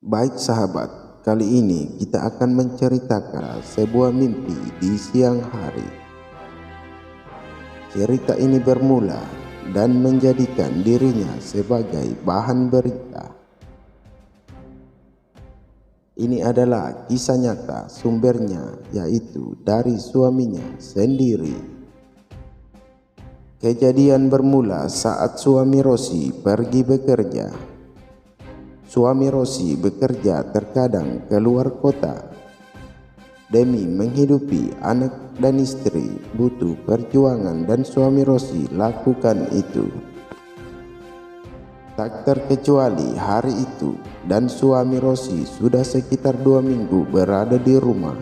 Baik sahabat, kali ini kita akan menceritakan sebuah mimpi di siang hari. Cerita ini bermula dan menjadikan dirinya sebagai bahan berita. Ini adalah kisah nyata, sumbernya yaitu dari suaminya sendiri. Kejadian bermula saat suami Rosi pergi bekerja. Suami Rosi bekerja terkadang keluar kota. Demi menghidupi anak dan istri butuh perjuangan dan suami Rosi lakukan itu. Tak terkecuali hari itu dan suami Rosi sudah sekitar 2 minggu berada di rumah.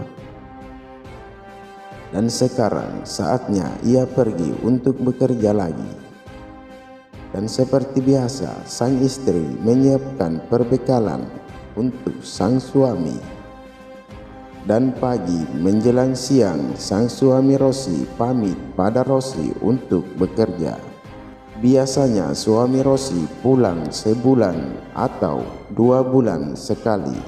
Dan sekarang saatnya ia pergi untuk bekerja lagi. Dan seperti biasa, sang istri menyiapkan perbekalan untuk sang suami. Dan pagi menjelang siang, sang suami Rosi pamit pada Rosi untuk bekerja. Biasanya suami Rosi pulang sebulan atau 2 bulan sekali.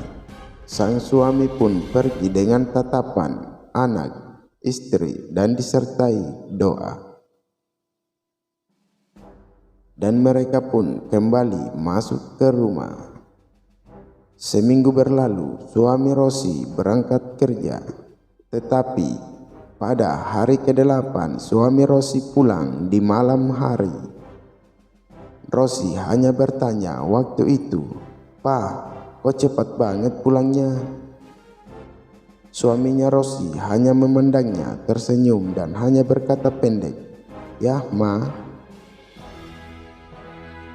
Sang suami pun pergi dengan tatapan anak, istri, dan disertai doa. Dan mereka pun kembali masuk ke rumah. Seminggu berlalu, suami Rosi berangkat kerja. Tetapi pada hari ke-8 suami Rosi pulang di malam hari. Rosi hanya bertanya waktu itu, "Pak, kok cepat banget pulangnya?" Suaminya Rosi hanya memandangnya tersenyum dan hanya berkata pendek, "Ya, Ma."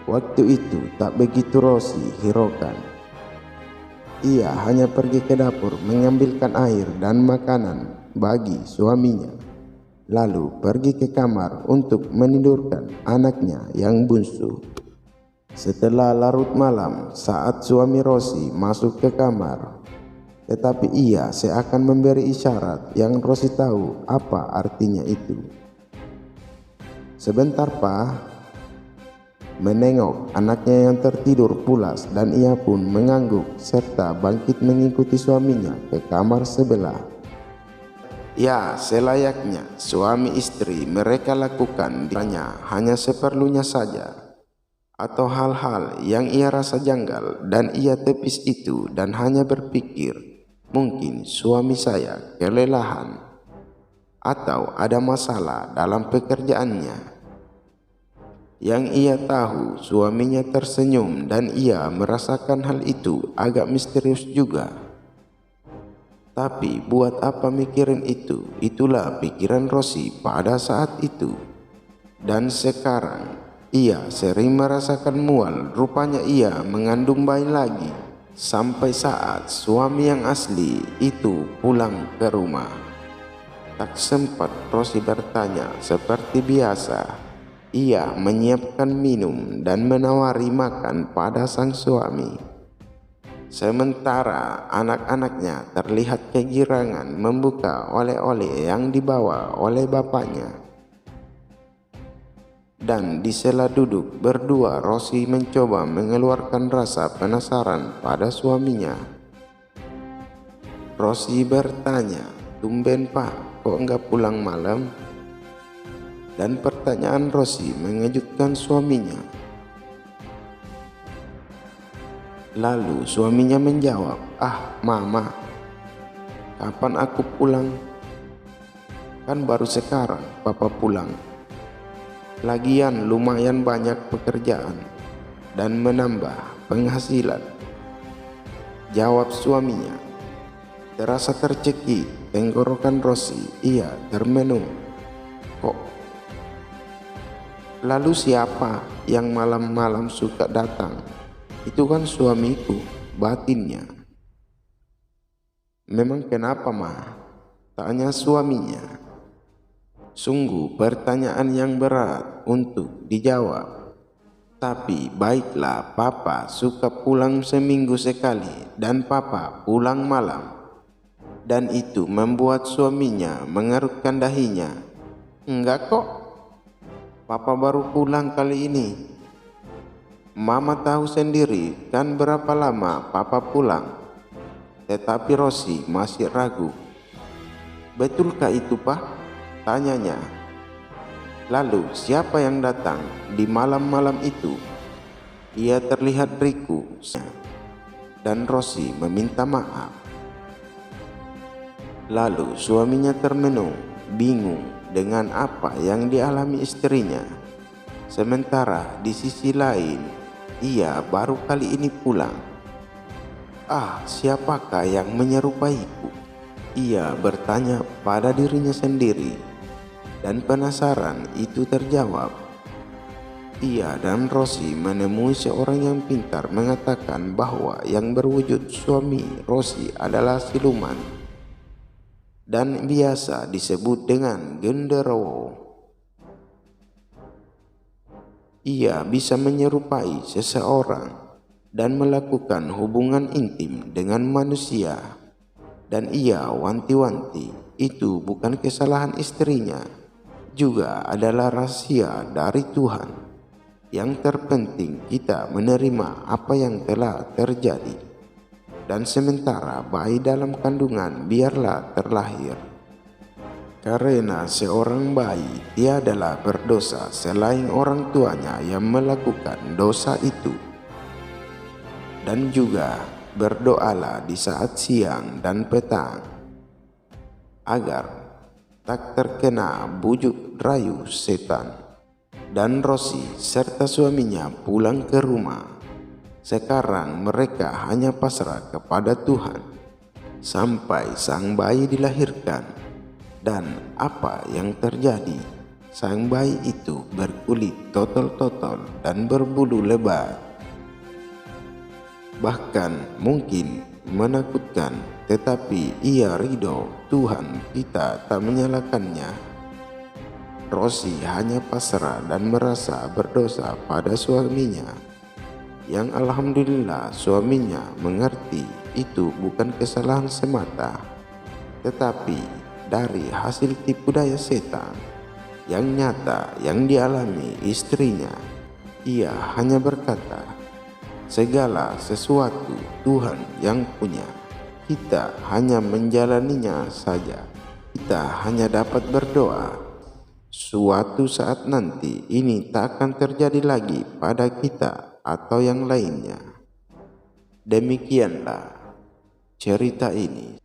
Waktu itu tak begitu Rosi hiraukan. Ia hanya pergi ke dapur mengambilkan air dan makanan bagi suaminya, lalu pergi ke kamar untuk menidurkan anaknya yang bungsu. Setelah larut malam, saat suami Rosi masuk ke kamar, tetapi ia seakan memberi isyarat yang Rosi tahu apa artinya itu. "Sebentar, Pak." Menengok anaknya yang tertidur pulas dan ia pun mengangguk serta bangkit mengikuti suaminya ke kamar sebelah. Ya, selayaknya suami istri mereka lakukan hanya seperlunya saja, atau hal-hal yang ia rasa janggal dan ia tepis itu dan hanya berpikir, mungkin suami saya kelelahan atau ada masalah dalam pekerjaannya. Yang ia tahu suaminya tersenyum dan ia merasakan hal itu agak misterius juga. Tapi buat apa mikirin itu? Itulah pikiran Rosi pada saat itu. Dan sekarang ia sering merasakan mual, rupanya ia mengandung bayi lagi. Sampai saat suami yang asli itu pulang ke rumah. Tak sempat Rosi bertanya seperti biasa. Ia menyiapkan minum dan menawari makan pada sang suami. Sementara anak-anaknya terlihat kegirangan membuka oleh-oleh yang dibawa oleh bapaknya. Dan di sela duduk berdua, Rosi mencoba mengeluarkan rasa penasaran pada suaminya. Rosi bertanya, "Tumben Pak, kok enggak pulang malam?" Dan pertanyaan Rosi mengejutkan suaminya. Lalu suaminya menjawab, "Ah, Mama, kapan aku pulang? Kan baru sekarang Papa pulang. Lagian lumayan banyak pekerjaan dan menambah penghasilan." Jawab suaminya. Terasa tercekik tenggorokan Rosi. Ia termenung. "Kok? Lalu siapa yang malam-malam suka datang? Itu kan suamiku," batinnya. "Memang kenapa, Ma?" tanya suaminya. Sungguh pertanyaan yang berat untuk dijawab. Tapi baiklah, Papa suka pulang seminggu sekali dan Papa pulang malam. Dan itu membuat suaminya mengerutkan dahinya. "Enggak kok, Papa baru pulang kali ini." Mama tahu sendiri kan berapa lama papa pulang. Tetapi Rosi masih ragu. Betulkah itu, Pak? Tanyanya. Lalu siapa yang datang di malam-malam itu? Ia terlihat riku dan Rosi meminta maaf. Lalu suaminya termenung, bingung dengan apa yang dialami istrinya. Sementara di sisi lain, ia baru kali ini pulang. Siapakah yang menyerupaiku? Ia bertanya pada dirinya sendiri. Dan penasaran itu terjawab. Ia dan Rosi menemui seorang yang pintar mengatakan bahwa yang berwujud suami Rosi adalah siluman dan biasa disebut dengan genderuwo. Ia bisa menyerupai seseorang dan melakukan hubungan intim dengan manusia. Dan ia wanti-wanti itu bukan kesalahan istrinya, juga adalah rahasia dari Tuhan. Yang terpenting kita menerima apa yang telah terjadi. Dan sementara bayi dalam kandungan biarlah terlahir. Karena seorang bayi tiadalah berdosa selain orang tuanya yang melakukan dosa itu. Dan juga berdoalah di saat siang dan petang agar tak terkena bujuk rayu setan. Dan Rosi serta suaminya pulang ke rumah. Sekarang mereka hanya pasrah kepada Tuhan sampai sang bayi dilahirkan. Dan apa yang terjadi? Sang bayi itu berkulit totol-totol dan berbulu lebat. Bahkan mungkin menakutkan, tetapi ia ridho. Tuhan kita tak menyalahkannya. Rosi hanya pasrah dan merasa berdosa pada suaminya, yang alhamdulillah suaminya mengerti itu bukan kesalahan semata, tetapi dari hasil tipu daya setan yang nyata yang dialami istrinya. Ia hanya berkata, segala sesuatu Tuhan yang punya. Kita hanya menjalaninya saja. Kita hanya dapat berdoa. Suatu saat nanti ini tak akan terjadi lagi pada kita atau yang lainnya. Demikianlah cerita ini.